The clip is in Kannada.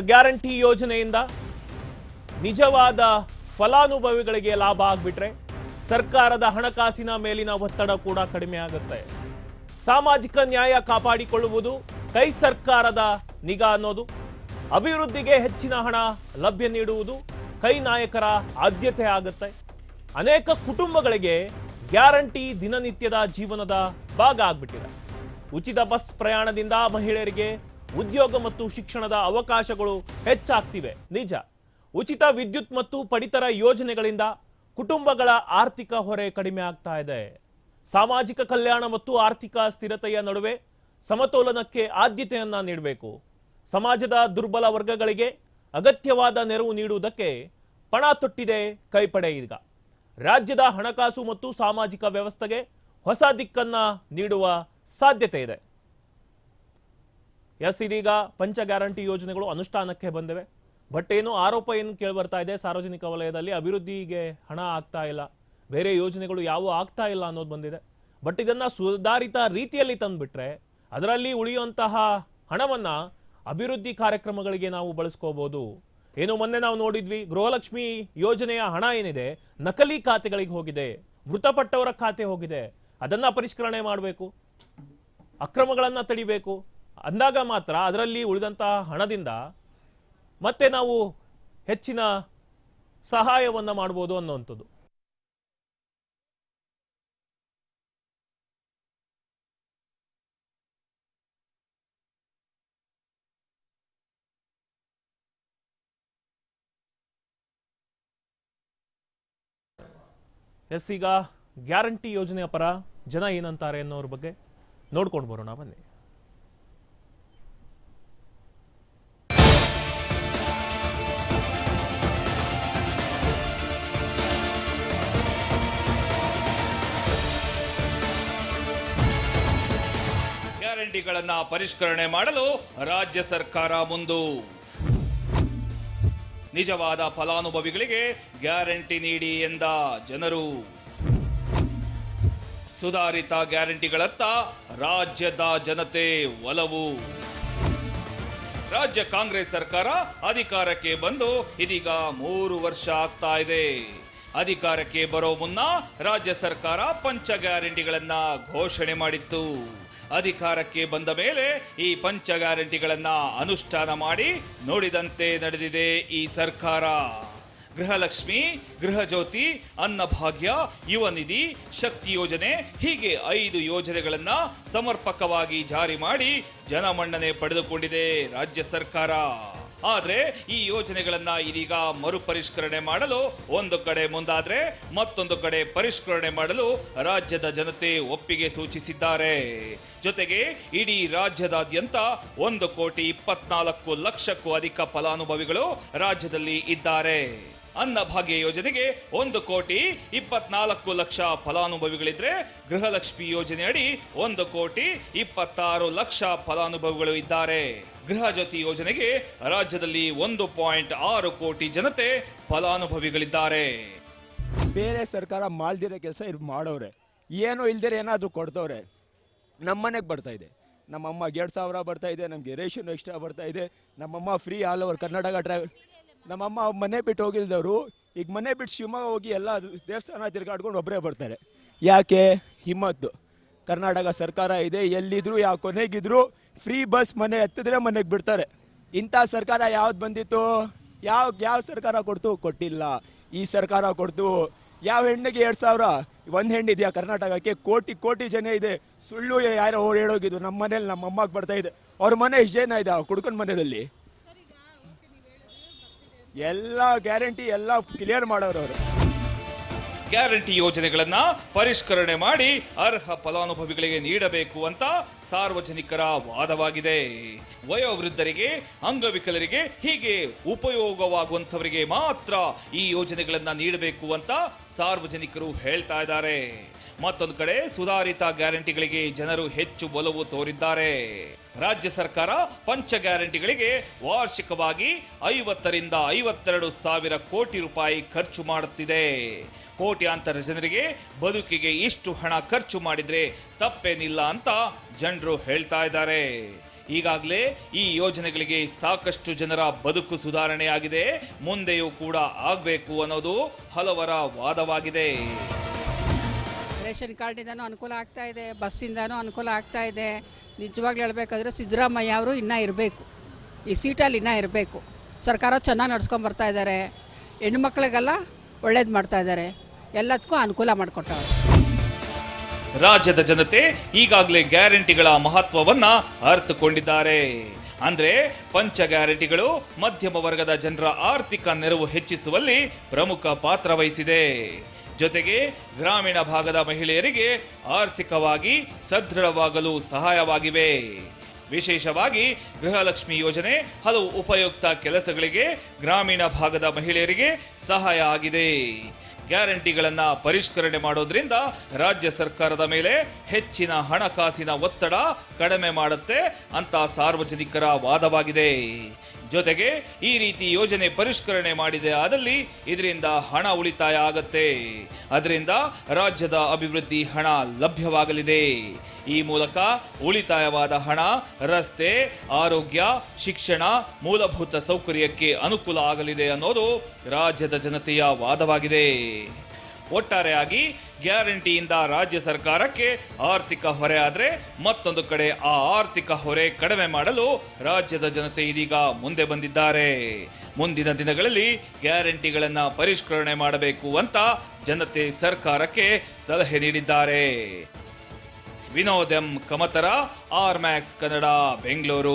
ಗ್ಯಾರಂಟಿ ಯೋಜನೆಯಿಂದ ನಿಜವಾದ ಫಲಾನುಭವಿಗಳಿಗೆ ಲಾಭ ಆಗ್ಬಿಟ್ರೆ ಸರ್ಕಾರದ ಹಣಕಾಸಿನ ಮೇಲಿನ ಒತ್ತಡ ಕೂಡ ಕಡಿಮೆ ಆಗುತ್ತೆ. ಸಾಮಾಜಿಕ ನ್ಯಾಯ ಕಾಪಾಡಿಕೊಳ್ಳುವುದು ಕೈ ಸರ್ಕಾರದ ನಿಗಾ ಅನ್ನೋದು, ಅಭಿವೃದ್ಧಿಗೆ ಹೆಚ್ಚಿನ ಹಣ ಲಭ್ಯ ನೀಡುವುದು ಕೈ ನಾಯಕರ ಆದ್ಯತೆ ಆಗುತ್ತೆ. ಅನೇಕ ಕುಟುಂಬಗಳಿಗೆ ಗ್ಯಾರಂಟಿ ದಿನನಿತ್ಯದ ಜೀವನದ ಭಾಗ ಆಗ್ಬಿಟ್ಟಿದೆ. ಉಚಿತ ಬಸ್ ಪ್ರಯಾಣದಿಂದ ಮಹಿಳೆಯರಿಗೆ ಉದ್ಯೋಗ ಮತ್ತು ಶಿಕ್ಷಣದ ಅವಕಾಶಗಳು ಹೆಚ್ಚಾಗ್ತಿವೆ ನಿಜ. ಉಚಿತ ವಿದ್ಯುತ್ ಮತ್ತು ಪಡಿತರ ಯೋಜನೆಗಳಿಂದ ಕುಟುಂಬಗಳ ಆರ್ಥಿಕ ಹೊರೆ ಕಡಿಮೆ ಆಗ್ತಾ ಇದೆ. ಸಾಮಾಜಿಕ ಕಲ್ಯಾಣ ಮತ್ತು ಆರ್ಥಿಕ ಸ್ಥಿರತೆಯ ನಡುವೆ ಸಮತೋಲನಕ್ಕೆ ಆದ್ಯತೆಯನ್ನ ನೀಡಬೇಕು. ಸಮಾಜದ ದುರ್ಬಲ ವರ್ಗಗಳಿಗೆ ಅಗತ್ಯವಾದ ನೆರವು ನೀಡುವುದಕ್ಕೆ ಪಣ ತೊಟ್ಟಿದೆ ಕೈಪಡೆ. ಈಗ ರಾಜ್ಯದ ಹಣಕಾಸು ಮತ್ತು ಸಾಮಾಜಿಕ ವ್ಯವಸ್ಥೆಗೆ ಹೊಸ ದಿಕ್ಕನ್ನ ನೀಡುವ ಸಾಧ್ಯತೆ ಇದೆ. ಇದೀಗ ಪಂಚ ಗ್ಯಾರಂಟಿ ಯೋಜನೆಗಳು ಅನುಷ್ಠಾನಕ್ಕೆ ಬಂದಿವೆ. ಬಟ್ ಆರೋಪ ಏನು ಕೇಳಿ ಬರ್ತಾ ಇದೆ, ಸಾರ್ವಜನಿಕ ವಲಯದಲ್ಲಿ ಅಭಿವೃದ್ಧಿಗೆ ಹಣ ಆಗ್ತಾ ಇಲ್ಲ, ಬೇರೆ ಯೋಜನೆಗಳು ಯಾವ ಆಗ್ತಾ ಇಲ್ಲ ಅನ್ನೋದು ಬಂದಿದೆ. ಬಟ್ ಇದನ್ನ ಸುಧಾರಿತ ರೀತಿಯಲ್ಲಿ ತಂದುಬಿಟ್ರೆ ಅದರಲ್ಲಿ ಉಳಿಯುವಂತಹ ಹಣವನ್ನ ಅಭಿವೃದ್ಧಿ ಕಾರ್ಯಕ್ರಮಗಳಿಗೆ ನಾವು ಬಳಸ್ಕೋಬಹುದು. ಮೊನ್ನೆ ನಾವು ನೋಡಿದ್ವಿ, ಗೃಹಲಕ್ಷ್ಮಿ ಯೋಜನೆಯ ಹಣ ಏನಿದೆ ನಕಲಿ ಖಾತೆಗಳಿಗೆ ಹೋಗಿದೆ, ಮೃತಪಟ್ಟವರ ಖಾತೆ ಹೋಗಿದೆ. ಅದನ್ನ ಪರಿಷ್ಕರಣೆ ಮಾಡಬೇಕು, ಅಕ್ರಮಗಳನ್ನ ತಡಿಬೇಕು. ಅಂದಾಗ ಮಾತ್ರ ಅದರಲ್ಲಿ ಉಳಿದಂತಹ ಹಣದಿಂದ ಮತ್ತೆ ನಾವು ಹೆಚ್ಚಿನ ಸಹಾಯವನ್ನ ಮಾಡಬಹುದು ಅನ್ನುವಂಥದ್ದು. ಈಗ ಗ್ಯಾರಂಟಿ ಯೋಜನೆಯ ಪರ ಜನ ಏನಂತಾರೆ ಅನ್ನೋರ ಬಗ್ಗೆ ನೋಡ್ಕೊಂಡು ಬರೋಣ ಬನ್ನಿ. ಗ್ಯಾರಂಟಿಗಳನ್ನ ಪರಿಷ್ಕರಣೆ ಮಾಡಲು ರಾಜ್ಯ ಸರ್ಕಾರ ಮುಂದು. ನಿಜವಾದ ಫಲಾನುಭವಿಗಳಿಗೆ ಗ್ಯಾರಂಟಿ ನೀಡಿ ಎಂದ ಜನರು. ಸುಧಾರಿತ ಗ್ಯಾರಂಟಿಗಳತ್ತ ರಾಜ್ಯದ ಜನತೆ ಒಲವು. ರಾಜ್ಯ ಕಾಂಗ್ರೆಸ್ ಸರ್ಕಾರ ಅಧಿಕಾರಕ್ಕೆ ಬಂದು ಇದೀಗ 3 ವರ್ಷ ಆಗ್ತಾ ಇದೆ. ಅಧಿಕಾರಕ್ಕೆ ಬರೋ ಮುನ್ನ ರಾಜ್ಯ ಸರ್ಕಾರ ಪಂಚ ಗ್ಯಾರಂಟಿಗಳನ್ನ ಘೋಷಣೆ ಮಾಡಿತ್ತು. ಅಧಿಕಾರಕ್ಕೆ ಬಂದ ಮೇಲೆ ಈ ಪಂಚ ಗ್ಯಾರಂಟಿಗಳನ್ನ ಅನುಷ್ಠಾನ ಮಾಡಿ ನೋಡಿದಂತೆ ನಡೆದಿದೆ ಈ ಸರ್ಕಾರ. ಗೃಹಲಕ್ಷ್ಮಿ, ಗೃಹಜ್ಯೋತಿ, ಅನ್ನಭಾಗ್ಯ, ಯುವ ನಿಧಿ, ಶಕ್ತಿ ಯೋಜನೆ ಹೀಗೆ 5 ಯೋಜನೆಗಳನ್ನ ಸಮರ್ಪಕವಾಗಿ ಜಾರಿ ಮಾಡಿ ಜನಮನ್ನಣೆ ಪಡೆದುಕೊಂಡಿದೆ ರಾಜ್ಯ ಸರ್ಕಾರ. ಆದ್ರೆ ಈ ಯೋಜನೆಗಳನ್ನ ಇದೀಗ ಮರುಪರಿಷ್ಕರಣೆ ಮಾಡಲು ಒಂದು ಕಡೆ ಮುಂದಾದ್ರೆ ಮತ್ತೊಂದು ಕಡೆ ಪರಿಷ್ಕರಣೆ ಮಾಡಲು ರಾಜ್ಯದ ಜನತೆ ಒಪ್ಪಿಗೆ ಸೂಚಿಸಿದ್ದಾರೆ. ಜೊತೆಗೆ ಇಡೀ ರಾಜ್ಯದಾದ್ಯಂತ 1,24,00,000ಕ್ಕೂ ಅಧಿಕ ಫಲಾನುಭವಿಗಳು ರಾಜ್ಯದಲ್ಲಿ ಇದ್ದಾರೆ. ಅನ್ನಭಾಗ್ಯ ಯೋಜನೆಗೆ 1,24,00,000 ಫಲಾನುಭವಿಗಳಿದ್ರೆ ಗೃಹಲಕ್ಷ್ಮಿ ಯೋಜನೆ ಅಡಿ 1,26,00,000 ಫಲಾನುಭವಿಗಳು ಇದ್ದಾರೆ. ಗೃಹಜ್ಯೋತಿ ಯೋಜನೆಗೆ ರಾಜ್ಯದಲ್ಲಿ 1.6 ಕೋಟಿ ಜನತೆ ಫಲಾನುಭವಿಗಳಿದ್ದಾರೆ. ಬೇರೆ ಸರ್ಕಾರ ಮಾಡ್ದಿರೋ ಕೆಲಸ ಇವ್ರು ಮಾಡೋರೆ, ಏನೋ ಇಲ್ದಿರ ಏನಾದರೂ ಕೊಡ್ತವ್ರೆ. ನಮ್ಮನೆಗೆ ಬರ್ತಾ ಇದೆ, ನಮ್ಮಮ್ಮ 2,000 ಬರ್ತಾ ಇದೆ, ನಮಗೆ ರೇಷನ್ ಎಕ್ಸ್ಟ್ರಾ ಬರ್ತಾ ಇದೆ, ನಮ್ಮಮ್ಮ free all over Karnataka travel. ನಮ್ಮಮ್ಮ ಮನೆ ಬಿಟ್ಟು ಹೋಗಿಲ್ದವರು ಈಗ ಮನೆ ಬಿಟ್ಟು ಶಿವಮೊಗ್ಗ ಹೋಗಿ ಎಲ್ಲ ದೇವಸ್ಥಾನ ತಿರ್ಗಾಡ್ಕೊಂಡು ಒಬ್ಬರೇ ಬರ್ತಾರೆ. ಯಾಕೆ? ಹಿಮ್ಮತ್ತು. ಕರ್ನಾಟಕ ಸರ್ಕಾರ ಇದೆ, ಎಲ್ಲಿದ್ರು ಯಾವ ಕೊನೆಗಿದ್ರು ಫ್ರೀ ಬಸ್ ಮನೆ ಎತ್ತಿದ್ರೆ ಮನೆಗೆ ಬಿಡ್ತಾರೆ. ಇಂಥ ಸರ್ಕಾರ ಯಾವ್ದು ಬಂದಿತ್ತು? ಯಾವ ಸರ್ಕಾರ ಕೊಡ್ತು? ಕೊಟ್ಟಿಲ್ಲ. ಈ ಸರ್ಕಾರ ಕೊಡ್ತು. ಯಾವ ಹೆಣ್ಣಿಗೆ 2,000? ಒಂದು ಹೆಣ್ಣಿದೆಯಾ ಕರ್ನಾಟಕಕ್ಕೆ? ಕೋಟಿ ಜನ ಇದೆ. ಸುಳ್ಳು ಯಾರೋ ಹೇಳೋಗಿದ್ದು. ನಮ್ಮ ಮನೇಲಿ ನಮ್ಮ ಅಮ್ಮಗೆ ಬರ್ತಾ ಇದೆ. ಅವ್ರ ಮನೆ ಎಷ್ಟು ಜನ ಇದೆ ಕುಡ್ಕೊಂಡ್ ಮನೆಯಲ್ಲಿ? ಎಲ್ಲ ಗ್ಯಾರಂಟಿ ಎಲ್ಲ ಕ್ಲಿಯರ್ ಮಾಡೋರು ಅವರು. ಗ್ಯಾರಂಟಿ ಯೋಜನೆಗಳನ್ನ ಪರಿಷ್ಕರಣೆ ಮಾಡಿ ಅರ್ಹ ಫಲಾನುಭವಿಗಳಿಗೆ ನೀಡಬೇಕು ಅಂತ ಸಾರ್ವಜನಿಕರ ವಾದವಾಗಿದೆ. ವಯೋವೃದ್ಧರಿಗೆ, ಅಂಗವಿಕಲರಿಗೆ ಹೀಗೆ ಉಪಯೋಗವಾಗುವಂತವರಿಗೆ ಮಾತ್ರ ಈ ಯೋಜನೆಗಳನ್ನ ನೀಡಬೇಕು ಅಂತ ಸಾರ್ವಜನಿಕರು ಹೇಳ್ತಾ ಇದ್ದಾರೆ. ಮತ್ತೊಂದು ಕಡೆ ಸುಧಾರಿತ ಗ್ಯಾರಂಟಿಗಳಿಗೆ ಜನರು ಹೆಚ್ಚು ಒಲವು ತೋರಿದ್ದಾರೆ. ರಾಜ್ಯ ಸರ್ಕಾರ ಪಂಚ ಗ್ಯಾರಂಟಿಗಳಿಗೆ ವಾರ್ಷಿಕವಾಗಿ 50 ರಿಂದ 52 ಸಾವಿರ ಕೋಟಿ ರೂಪಾಯಿ ಖರ್ಚು ಮಾಡುತ್ತಿದೆ. ಕೋಟ್ಯಾಂತರ ಜನರಿಗೆ ಬದುಕಿಗೆ ಇಷ್ಟು ಹಣ ಖರ್ಚು ಮಾಡಿದ್ರೆ ತಪ್ಪೇನಿಲ್ಲ ಅಂತ ಜನರು ಹೇಳ್ತಾ ಇದ್ದಾರೆ. ಈಗಾಗಲೇ ಈ ಯೋಜನೆಗಳಿಗೆ ಸಾಕಷ್ಟು ಜನರ ಬದುಕು ಸುಧಾರಣೆಯಾಗಿದೆ, ಮುಂದೆಯೂ ಕೂಡ ಆಗಬೇಕು ಅನ್ನೋದು ಹಲವರ ವಾದವಾಗಿದೆ. ರೇಷನ್ ಕಾರ್ಡಿಂದನೂ ಅನುಕೂಲ ಆಗ್ತಾ ಇದೆ, ಬಸ್ಸಿಂದನೂ ಅನುಕೂಲ ಆಗ್ತಾ ಇದೆ. ನಿಜವಾಗ್ಲೂ ಹೇಳಬೇಕಾದ್ರೆ ಸಿದ್ದರಾಮಯ್ಯ ಅವರು ಇನ್ನೂ ಇರಬೇಕು, ಈ ಸೀಟಲ್ಲಿ ಇನ್ನೂ ಇರಬೇಕು. ಸರ್ಕಾರ ಚೆನ್ನಾಗಿ ನಡ್ಸ್ಕೊಂಡು ಬರ್ತಾ ಇದ್ದಾರೆ, ಹೆಣ್ಮಕ್ಳಿಗೆಲ್ಲ ಒಳ್ಳೇದು ಮಾಡ್ತಾ ಇದ್ದಾರೆ, ಎಲ್ಲದಕ್ಕೂ ಅನುಕೂಲ ಮಾಡಿಕೊಟ್ಟವ್ರು. ರಾಜ್ಯದ ಜನತೆ ಈಗಾಗಲೇ ಗ್ಯಾರಂಟಿಗಳ ಮಹತ್ವವನ್ನ ಅರ್ಥಕೊಂಡಿದ್ದಾರೆ. ಅಂದ್ರೆ ಪಂಚ ಗ್ಯಾರಂಟಿಗಳು ಮಧ್ಯಮ ವರ್ಗದ ಜನರ ಆರ್ಥಿಕ ನೆರವು ಹೆಚ್ಚಿಸುವಲ್ಲಿ ಪ್ರಮುಖ ಪಾತ್ರ ವಹಿಸಿದೆ. ಜೊತೆಗೆ ಗ್ರಾಮೀಣ ಭಾಗದ ಮಹಿಳೆಯರಿಗೆ ಆರ್ಥಿಕವಾಗಿ ಸದೃಢವಾಗಲು ಸಹಾಯವಾಗಿವೆ. ವಿಶೇಷವಾಗಿ ಗೃಹಲಕ್ಷ್ಮಿ ಯೋಜನೆ ಹಲವು ಉಪಯುಕ್ತ ಕೆಲಸಗಳಿಗೆ ಗ್ರಾಮೀಣ ಭಾಗದ ಮಹಿಳೆಯರಿಗೆ ಸಹಾಯ ಆಗಿದೆ. ಗ್ಯಾರಂಟಿಗಳನ್ನ ಪರಿಷ್ಕರಣೆ ಮಾಡೋದ್ರಿಂದ ರಾಜ್ಯ ಸರ್ಕಾರದ ಮೇಲೆ ಹೆಚ್ಚಿನ ಹಣಕಾಸಿನ ಒತ್ತಡ ಕಡಿಮೆ ಮಾಡುತ್ತೆ ಅಂತ ಸಾರ್ವಜನಿಕರ ವಾದವಾಗಿದೆ. ಜೊತೆಗೆ ಈ ರೀತಿ ಯೋಜನೆ ಪರಿಷ್ಕರಣೆ ಮಾಡಿದೆ ಆದಲ್ಲಿ ಇದರಿಂದ ಹಣ ಉಳಿತಾಯ ಆಗತ್ತೆ, ಅದರಿಂದ ರಾಜ್ಯದ ಅಭಿವೃದ್ಧಿ ಹಣ ಲಭ್ಯವಾಗಲಿದೆ. ಈ ಮೂಲಕ ಉಳಿತಾಯವಾದ ಹಣ ರಸ್ತೆ, ಆರೋಗ್ಯ, ಶಿಕ್ಷಣ, ಮೂಲಭೂತ ಸೌಕರ್ಯಕ್ಕೆ ಅನುಕೂಲ ಆಗಲಿದೆ ಅನ್ನೋದು ರಾಜ್ಯದ ಜನತೆಯ ವಾದವಾಗಿದೆ. ಒಟ್ಟಾರೆಯಾಗಿ ಗ್ಯಾರಂಟಿಯಿಂದ ರಾಜ್ಯ ಸರ್ಕಾರಕ್ಕೆ ಆರ್ಥಿಕ ಹೊರೆ ಆದರೆ ಮತ್ತೊಂದು ಕಡೆ ಆ ಆರ್ಥಿಕ ಹೊರೆ ಕಡಿಮೆ ಮಾಡಲು ರಾಜ್ಯದ ಜನತೆ ಇದೀಗ ಮುಂದೆ ಬಂದಿದ್ದಾರೆ. ಮುಂದಿನ ದಿನಗಳಲ್ಲಿ ಗ್ಯಾರಂಟಿಗಳನ್ನು ಪರಿಷ್ಕರಣೆ ಮಾಡಬೇಕು ಅಂತ ಜನತೆ ಸರ್ಕಾರಕ್ಕೆ ಸಲಹೆ ನೀಡಿದ್ದಾರೆ. Vinod M Kamatar, R Max Kannada, Bengaluru.